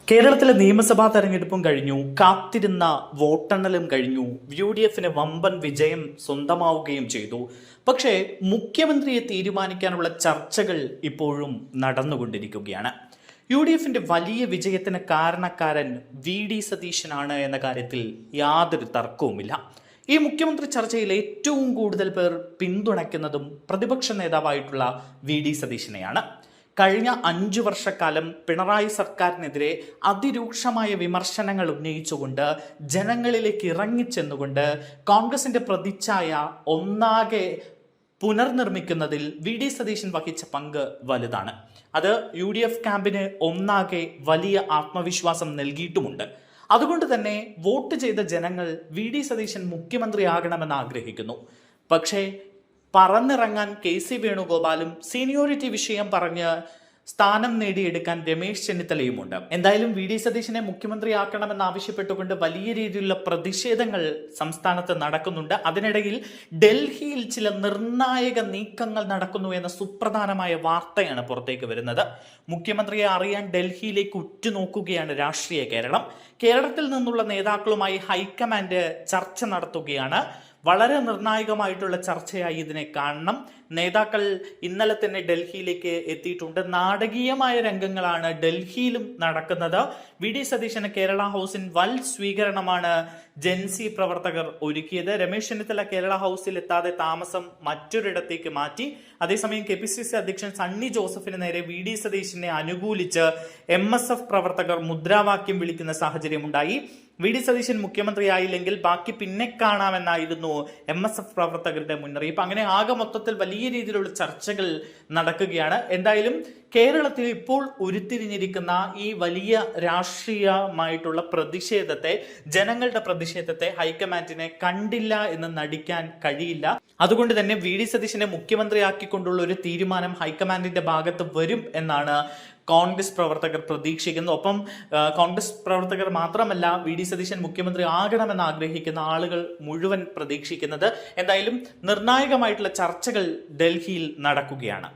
കേരളത്തിലെ നിയമസഭാ തെരഞ്ഞെടുപ്പും കഴിഞ്ഞു, കാത്തിരുന്ന വോട്ടെണ്ണലും കഴിഞ്ഞു, UDFന് വമ്പൻ വിജയം സ്വന്തമാവുകയും ചെയ്തു. പക്ഷേ മുഖ്യമന്ത്രിയെ തീരുമാനിക്കാനുള്ള ചർച്ചകൾ ഇപ്പോഴും നടന്നുകൊണ്ടിരിക്കുകയാണ്. UDFന്റെ വലിയ വിജയത്തിന് കാരണക്കാരൻ VD സതീശനാണ് എന്ന കാര്യത്തിൽ യാതൊരു തർക്കവുമില്ല. ഈ മുഖ്യമന്ത്രി ചർച്ചയിൽ ഏറ്റവും കൂടുതൽ പേർ പിന്തുണയ്ക്കുന്നതും പ്രതിപക്ഷ നേതാവായിട്ടുള്ള VD സതീശനെയാണ്. കഴിഞ്ഞ 5 വർഷക്കാലം പിണറായി സർക്കാരിനെതിരെ അതിരൂക്ഷമായ വിമർശനങ്ങൾ ഉന്നയിച്ചുകൊണ്ട് ജനങ്ങളിലേക്ക് ഇറങ്ങിച്ചെന്നുകൊണ്ട് കോൺഗ്രസിന്റെ പ്രതിച്ഛായ ഒന്നാകെ പുനർനിർമ്മിക്കുന്നതിൽ VD സതീശൻ വഹിച്ച പങ്ക് വലുതാണ്. അത് UDF ക്യാമ്പിന് ഒന്നാകെ വലിയ ആത്മവിശ്വാസം നൽകിയിട്ടുമുണ്ട്. അതുകൊണ്ട് തന്നെ വോട്ട് ചെയ്ത ജനങ്ങൾ VD സതീശൻ മുഖ്യമന്ത്രിയാകണമെന്ന് ആഗ്രഹിക്കുന്നു. പക്ഷേ പറന്നിറങ്ങാൻ KC വേണുഗോപാലും സീനിയോറിറ്റി വിഷയം പറഞ്ഞ് സ്ഥാനം നേടിയെടുക്കാൻ രമേശ് ചെന്നിത്തലയുമുണ്ട്. എന്തായാലും VD സതീശനെ മുഖ്യമന്ത്രിയാക്കണമെന്ന് ആവശ്യപ്പെട്ടുകൊണ്ട് വലിയ രീതിയിലുള്ള പ്രതിഷേധങ്ങൾ സംസ്ഥാനത്ത് നടക്കുന്നുണ്ട്. അതിനിടയിൽ ഡൽഹിയിൽ ചില നിർണായക നീക്കങ്ങൾ നടക്കുന്നു എന്ന സുപ്രധാനമായ വാർത്തയാണ് പുറത്തേക്ക് വരുന്നത്. മുഖ്യമന്ത്രിയെ അറിയാൻ ഡൽഹിയിലേക്ക് ഉറ്റുനോക്കുകയാണ് രാഷ്ട്രീയ കേരളം. കേരളത്തിൽ നിന്നുള്ള നേതാക്കളുമായി ഹൈക്കമാൻഡ് ചർച്ച നടത്തുകയാണ്. വളരെ നിർണായകമായിട്ടുള്ള ചർച്ചയായി ഇതിനെ കാണണം. നേതാക്കൾ ഇന്നലെ തന്നെ ഡൽഹിയിലേക്ക് എത്തിയിട്ടുണ്ട്. നാടകീയമായ രംഗങ്ങളാണ് ഡൽഹിയിലും നടക്കുന്നത്. VD സതീശന് കേരള ഹൗസിൽ വൻ സ്വീകരണമാണ് ജെൻസി പ്രവർത്തകർ ഒരുക്കിയത്. രമേശ് ചെന്നിത്തല കേരള ഹൗസിൽ എത്താതെ താമസം മറ്റൊരിടത്തേക്ക് മാറ്റി. അതേസമയം KPCC അധ്യക്ഷൻ സണ്ണി ജോസഫിന് നേരെ VD സതീശനെ അനുകൂലിച്ച് MSF പ്രവർത്തകർ മുദ്രാവാക്യം വിളിക്കുന്ന സാഹചര്യമുണ്ടായി. VD സതീശൻ മുഖ്യമന്ത്രിയായില്ലെങ്കിൽ ബാക്കി പിന്നെ കാണാമെന്നായിരുന്നു MSF പ്രവർത്തകരുടെ മുന്നറിയിപ്പ്. അങ്ങനെ ആകെ മൊത്തത്തിൽ വലിയ രീതിയിലുള്ള ചർച്ചകൾ നടക്കുകയാണ്. എന്തായാലും കേരളത്തിൽ ഇപ്പോൾ ഉരുത്തിരിഞ്ഞിരിക്കുന്ന ഈ വലിയ രാഷ്ട്രീയമായിട്ടുള്ള പ്രതിഷേധത്തെ, ജനങ്ങളുടെ പ്രതിഷേധത്തെ ഹൈക്കമാൻഡിനെ കണ്ടില്ല എന്ന് നടിക്കാൻ കഴിയില്ല. അതുകൊണ്ട് തന്നെ VD സതീശനെ മുഖ്യമന്ത്രിയാക്കിക്കൊണ്ടുള്ള ഒരു തീരുമാനം ഹൈക്കമാൻഡിന്റെ ഭാഗത്ത് വരും എന്നാണ് കോൺഗ്രസ് പ്രവർത്തകർ പ്രതീക്ഷിക്കുന്നു. ഒപ്പം കോൺഗ്രസ് പ്രവർത്തകർ മാത്രമല്ല, VD സതീശൻ മുഖ്യമന്ത്രി ആകണമെന്ന് ആഗ്രഹിക്കുന്ന ആളുകൾ മുഴുവൻ പ്രതീക്ഷിക്കുന്നത്. എന്തായാലും നിർണായകമായിട്ടുള്ള ചർച്ചകൾ ഡൽഹിയിൽ നടക്കുകയാണ്.